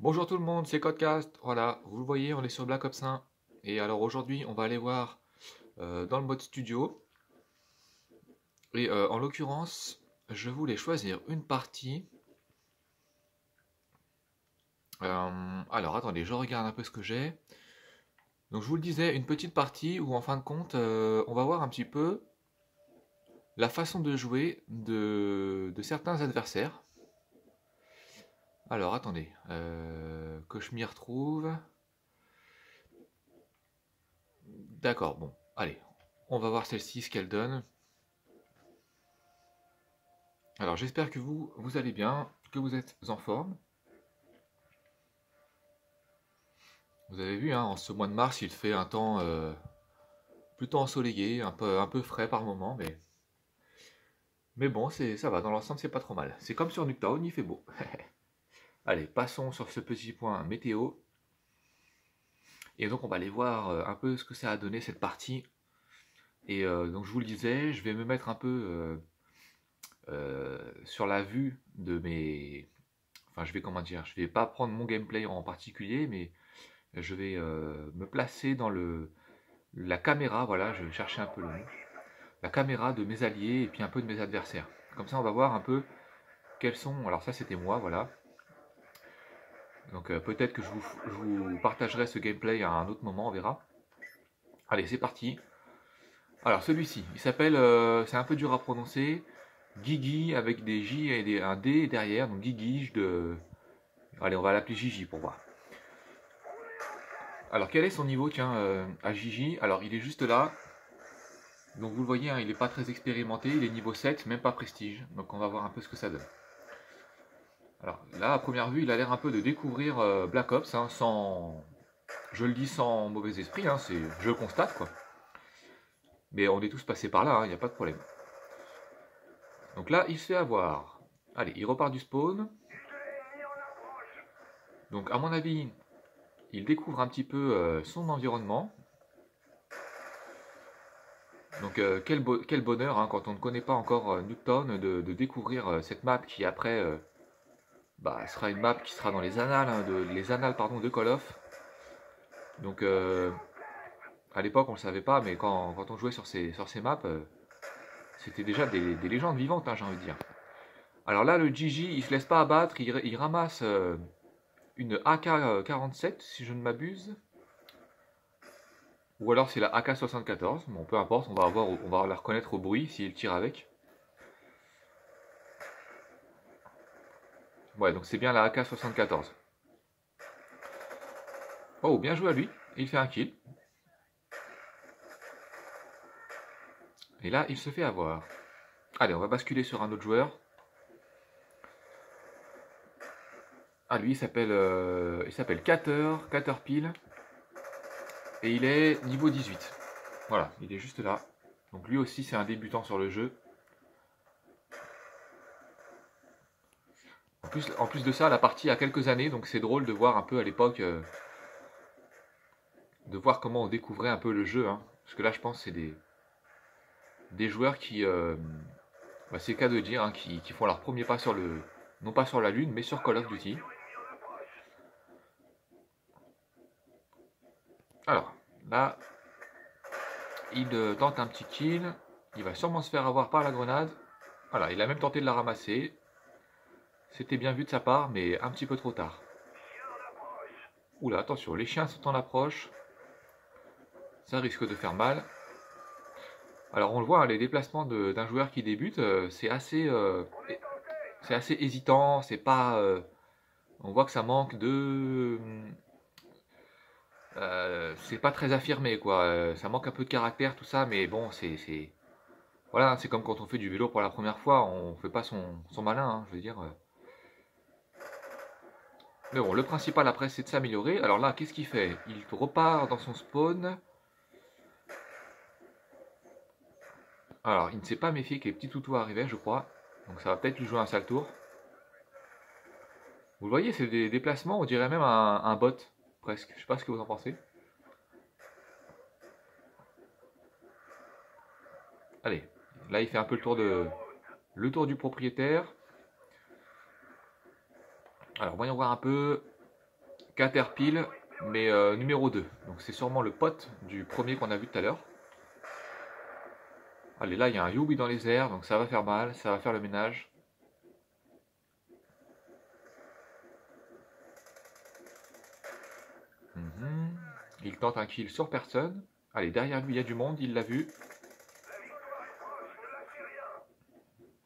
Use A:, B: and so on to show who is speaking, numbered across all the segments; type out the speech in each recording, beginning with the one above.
A: Bonjour tout le monde, c'est Codecast. Voilà, vous le voyez, on est sur Black Ops 1. Et alors aujourd'hui, on va aller voir dans le mode studio. Et en l'occurrence, je voulais choisir une partie. Alors attendez, je regarde un peu ce que j'ai. Donc je vous le disais, une petite partie où en fin de compte, on va voir un petit peu la façon de jouer de certains adversaires. Alors attendez, que je m'y retrouve. D'accord, bon, allez, on va voir celle-ci, ce qu'elle donne. Alors j'espère que vous allez bien, que vous êtes en forme. Vous avez vu, hein, en ce mois de mars, il fait un temps plutôt ensoleillé, un peu frais par moment, mais bon, ça va, dans l'ensemble, c'est pas trop mal. C'est comme sur Nuketown, il fait beau. Allez, passons sur ce petit point météo. Et donc on va aller voir un peu ce que ça a donné cette partie. Et donc je vous le disais, je vais me mettre un peu sur la vue de mes... Enfin, je vais comment dire, je vais pas prendre mon gameplay en particulier, mais je vais me placer dans la caméra, voilà, je vais chercher un peu le mot, la caméra de mes alliés et puis un peu de mes adversaires. Comme ça, on va voir un peu quels sont. Alors, ça, c'était moi, voilà. Donc, peut-être que je vous partagerai ce gameplay à un autre moment, on verra. Allez, c'est parti. Alors, celui-ci, il s'appelle, c'est un peu dur à prononcer, Gigi avec des J et un D derrière, donc Gigi de. Allez, on va l'appeler Gigi pour voir. Alors, quel est son niveau, tiens, à Gigi? Alors, il est juste là. Donc vous le voyez, hein, il n'est pas très expérimenté, il est niveau 7, même pas prestige. Donc on va voir un peu ce que ça donne. Alors là, à première vue, il a l'air un peu de découvrir Black Ops, hein, sans... Je le dis sans mauvais esprit, hein, je le constate, quoi. Mais on est tous passés par là, il n'y a pas de problème. Donc là, il se fait avoir. Allez, il repart du spawn. Donc à mon avis, il découvre un petit peu son environnement. Donc quel bonheur, hein, quand on ne connaît pas encore Nuketown, de découvrir cette map qui après bah, sera une map qui sera dans les annales, hein, les annales pardon, de Call of. Donc à l'époque on le savait pas, mais quand on jouait sur ces maps, c'était déjà des légendes vivantes, hein, j'ai envie de dire. Alors là, le Gigi, il se laisse pas abattre, il ramasse une AK-47, si je ne m'abuse. Ou alors c'est la AK-74, bon peu importe, on va la reconnaître au bruit s'il tire avec. Ouais, donc c'est bien la AK-74. Oh, bien joué à lui, il fait un kill. Et là, il se fait avoir. Allez, on va basculer sur un autre joueur. Ah, lui, il s'appelle Caterpillar. Et il est niveau 18. Voilà, il est juste là. Donc lui aussi, c'est un débutant sur le jeu. En plus de ça, la partie a quelques années, donc c'est drôle de voir un peu à l'époque, de voir comment on découvrait un peu le jeu, hein. Parce que là, je pense que c'est des joueurs qui, bah, c'est le cas de dire, hein, qui font leur premier pas sur le, non pas sur la Lune, mais sur Call of Duty. Alors, là, il tente un petit kill. Il va sûrement se faire avoir par la grenade. Voilà, il a même tenté de la ramasser. C'était bien vu de sa part, mais un petit peu trop tard. Oula, attention, les chiens sont en approche. Ça risque de faire mal. Alors on le voit, hein, les déplacements d'un joueur qui débute, c'est assez hésitant. C'est pas, on voit que ça manque de, c'est pas très affirmé quoi. Ça manque un peu de caractère tout ça, mais bon, voilà, c'est comme quand on fait du vélo pour la première fois, on fait pas son malin, hein, je veux dire. Mais bon, le principal après, c'est de s'améliorer. Alors là, qu'est-ce qu'il fait? Il repart dans son spawn. Alors, il ne s'est pas méfié que les petits toutous arrivaient, je crois. Donc ça va peut-être lui jouer un sale tour. Vous le voyez, c'est des déplacements, on dirait même un bot, presque. Je sais pas ce que vous en pensez. Allez, là il fait un peu le tour du propriétaire. Alors voyons voir un peu. Caterpillar, mais numéro 2. Donc c'est sûrement le pote du premier qu'on a vu tout à l'heure. Allez, là il y a un Yubi dans les airs, donc ça va faire mal, ça va faire le ménage. Il tente un kill sur personne. Allez, derrière lui il y a du monde, il l'a vu.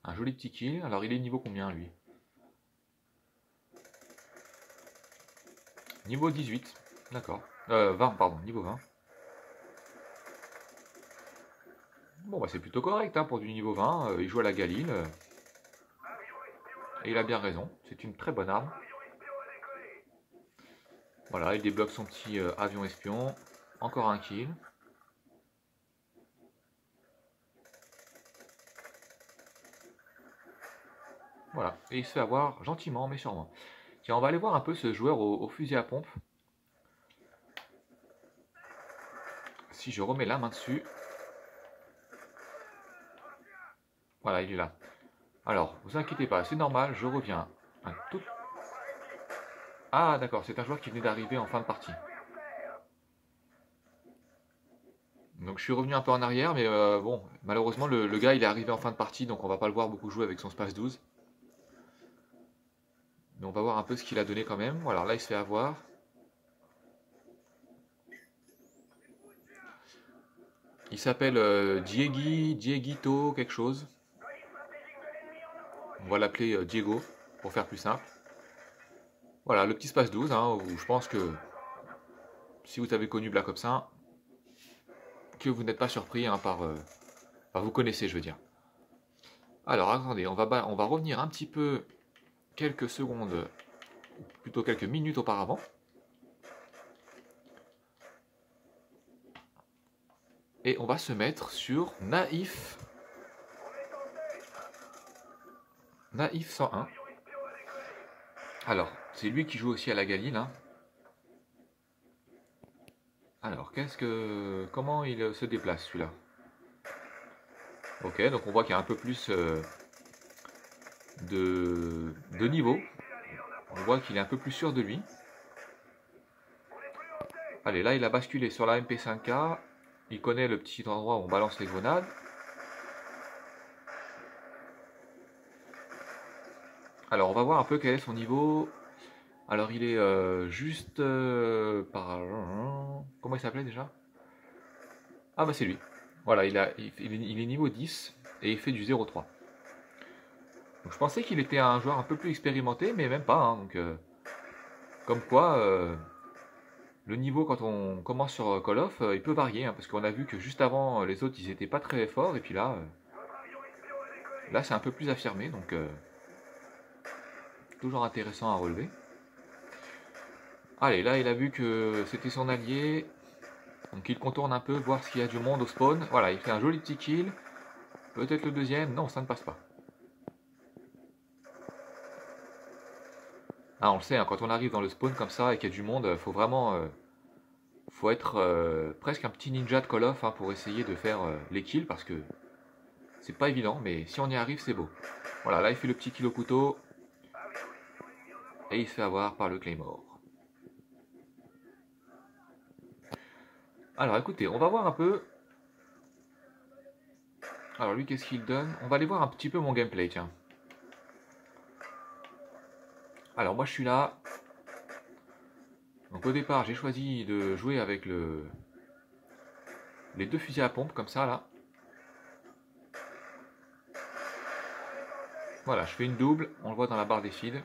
A: Un joli petit kill. Alors il est niveau combien lui? Niveau 18. D'accord. 20, pardon, niveau 20. Bon bah c'est plutôt correct hein, pour du niveau 20. Il joue à la Galil. Et il a bien raison. C'est une très bonne arme. Voilà, il débloque son petit avion espion. Encore un kill. Voilà, et il se fait avoir gentiment mais sûrement. Tiens, on va aller voir un peu ce joueur au fusil à pompe. Si je remets la main dessus. Voilà, il est là. Alors, vous inquiétez pas, c'est normal, je reviens un tout... Ah d'accord, c'est un joueur qui venait d'arriver en fin de partie. Donc je suis revenu un peu en arrière, mais bon, malheureusement le gars il est arrivé en fin de partie, donc on va pas le voir beaucoup jouer avec son Space 12. Mais on va voir un peu ce qu'il a donné quand même. Voilà, là il se fait avoir. Il s'appelle Dieguito quelque chose. On va l'appeler Diego, pour faire plus simple. Voilà, le petit Space 12, hein, où je pense que si vous avez connu Black Ops 1, que vous n'êtes pas surpris hein, vous connaissez, je veux dire. Alors, attendez, on va revenir un petit peu quelques secondes, plutôt quelques minutes auparavant. Et on va se mettre sur Naïf. Naïf 101. Alors, c'est lui qui joue aussi à la Galil. Hein. Alors, comment il se déplace celui-là? Ok, donc on voit qu'il y a un peu plus de niveau. On voit qu'il est un peu plus sûr de lui. Allez, là il a basculé sur la MP5K. Il connaît le petit endroit où on balance les grenades. Alors on va voir un peu quel est son niveau. Alors il est juste par... Comment il s'appelait déjà? Ah bah c'est lui. Voilà, il est niveau 10 et il fait du 0,3. Donc je pensais qu'il était un joueur un peu plus expérimenté, mais même pas. Hein, donc, comme quoi, le niveau quand on commence sur Call of, il peut varier. Hein, parce qu'on a vu que juste avant, les autres, ils étaient pas très forts. Et puis là, c'est un peu plus affirmé. Donc, toujours intéressant à relever. Allez, là, il a vu que c'était son allié. Donc il contourne un peu, voir s'il y a du monde au spawn. Voilà, il fait un joli petit kill. Peut-être le deuxième. Non, ça ne passe pas. Ah, on le sait, hein, quand on arrive dans le spawn comme ça et qu'il y a du monde, faut vraiment... faut être presque un petit ninja de Call of hein, pour essayer de faire les kills parce que c'est pas évident, mais si on y arrive, c'est beau. Voilà, là il fait le petit kill au couteau et il se fait avoir par le Claymore. Alors écoutez, on va voir un peu. Alors lui, qu'est-ce qu'il donne? On va aller voir un petit peu mon gameplay, tiens. Alors moi je suis là. Donc au départ, j'ai choisi de jouer avec les deux fusils à pompe comme ça là. Voilà, je fais une double, on le voit dans la barre des feeds.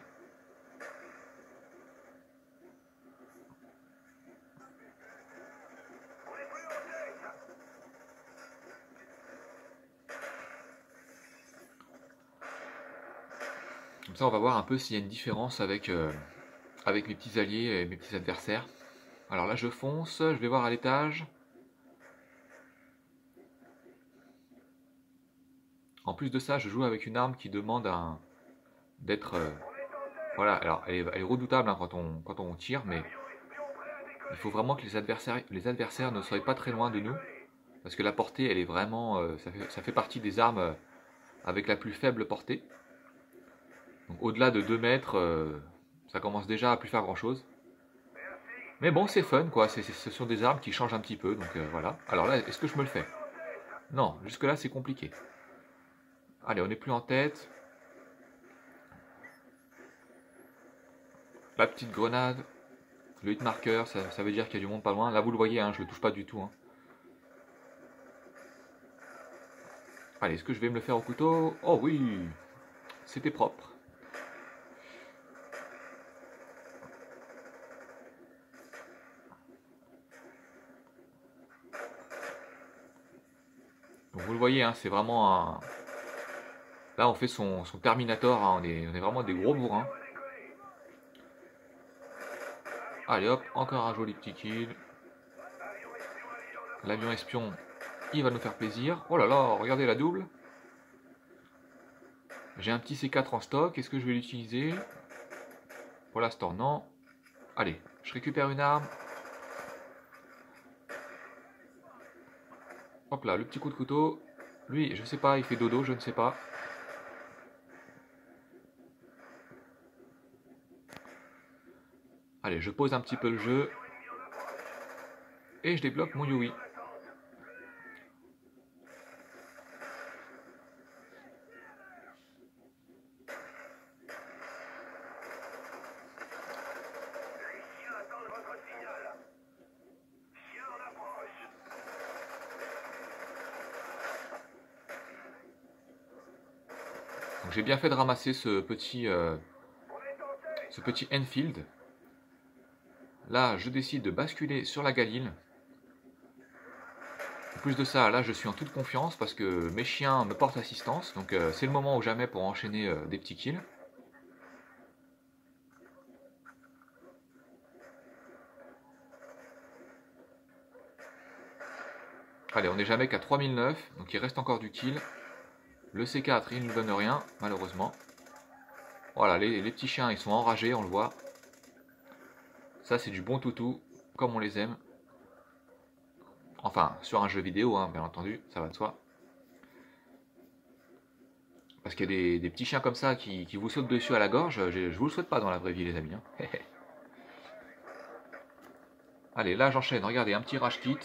A: Comme ça, on va voir un peu s'il y a une différence avec mes petits alliés et mes petits adversaires. Alors là, je fonce, je vais voir à l'étage. En plus de ça, je joue avec une arme qui demande d'être... voilà, alors elle est redoutable hein, quand on tire, mais il faut vraiment que les adversaires ne soient pas très loin de nous. Parce que la portée, elle est vraiment... ça fait partie des armes avec la plus faible portée. Donc au-delà de 2 mètres, ça commence déjà à plus faire grand-chose. Mais bon, c'est fun, quoi. Ce sont des armes qui changent un petit peu, donc voilà. Alors là, est-ce que je me le fais? Non, jusque-là, c'est compliqué. Allez, on n'est plus en tête. La petite grenade. Le hit marker, ça veut dire qu'il y a du monde pas loin. Là, vous le voyez, hein, je le touche pas du tout. Hein. Allez, est-ce que je vais me le faire au couteau? Oh oui, c'était propre. Donc vous le voyez, hein, c'est vraiment un... Là, on fait son Terminator, hein, on est vraiment des gros bourrins. Allez hop, encore un joli petit kill. L'avion espion, il va nous faire plaisir. Oh là là, regardez la double. J'ai un petit C4 en stock, est-ce que je vais l'utiliser? Pour l'instant, non. Allez, je récupère une arme. Hop là, le petit coup de couteau. Lui, je sais pas, il fait dodo, je ne sais pas. Allez, je pose un petit peu le jeu. Et je débloque mon Yui. Donc j'ai bien fait de ramasser ce petit Enfield. Là, je décide de basculer sur la Galil. En plus de ça, là, je suis en toute confiance parce que mes chiens me portent assistance. Donc c'est le moment ou jamais pour enchaîner des petits kills. Allez, on n'est jamais qu'à 3009, donc il reste encore du kill. Le C4, il ne nous donne rien, malheureusement. Voilà, les petits chiens, ils sont enragés, on le voit. Ça, c'est du bon toutou, comme on les aime. Enfin, sur un jeu vidéo, hein, bien entendu, ça va de soi. Parce qu'il y a des petits chiens comme ça qui vous sautent dessus à la gorge, je vous le souhaite pas dans la vraie vie, les amis. Hein. Allez, là, j'enchaîne, regardez, un petit rage kit.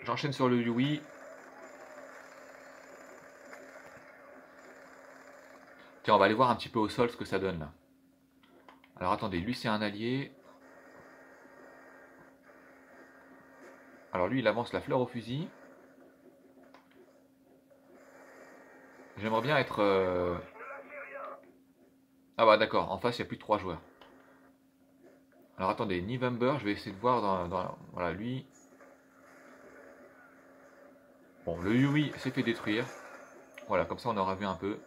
A: J'enchaîne sur le Yui. Tiens, on va aller voir un petit peu au sol ce que ça donne, là. Alors, attendez, lui, c'est un allié. Alors, lui, il avance la fleur au fusil. J'aimerais bien être... Ah bah d'accord, en face il y a plus de 3 joueurs. Alors attendez, November, je vais essayer de voir voilà, lui. Bon, le Yui s'est fait détruire. Voilà, comme ça on aura vu un peu.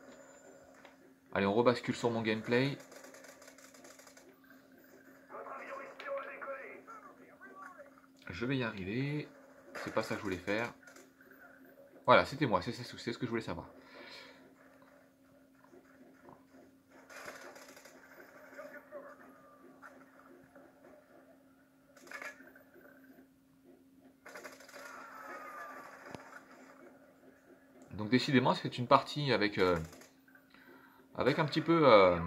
A: Allez, on rebascule sur mon gameplay. Je vais y arriver. C'est pas ça que je voulais faire. Voilà, c'était moi, c'est ce que je voulais savoir. Donc décidément, c'est une partie avec un petit peu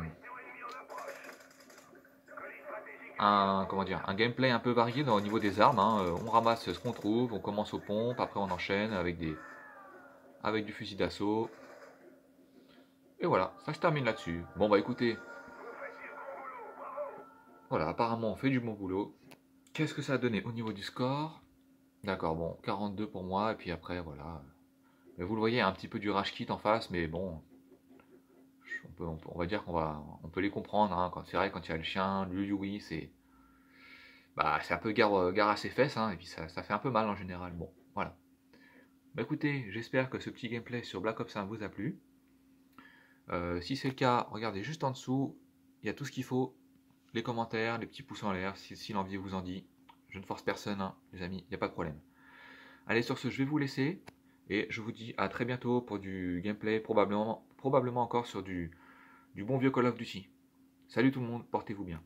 A: comment dire, un gameplay un peu varié au niveau des armes. Hein. On ramasse ce qu'on trouve, on commence aux pompes, après on enchaîne avec du fusil d'assaut. Et voilà, ça se termine là-dessus. Bon bah écoutez, voilà, apparemment on fait du bon boulot. Qu'est-ce que ça a donné au niveau du score? D'accord, bon, 42 pour moi, et puis après, voilà. Mais vous le voyez, un petit peu du rage kit en face, mais bon, on va dire on peut les comprendre. Hein, c'est vrai, quand il y a le chien, le Yui, c'est un peu gare à ses fesses, hein, et puis ça fait un peu mal en général. Bon, voilà. Bah écoutez, j'espère que ce petit gameplay sur Black Ops 1 vous a plu. Si c'est le cas, regardez juste en dessous, il y a tout ce qu'il faut. Les commentaires, les petits pouces en l'air, si l'envie vous en dit. Je ne force personne, hein, les amis, il n'y a pas de problème. Allez, sur ce, je vais vous laisser. Et je vous dis à très bientôt pour du gameplay, probablement encore sur du bon vieux Call of Duty. Salut tout le monde, portez-vous bien.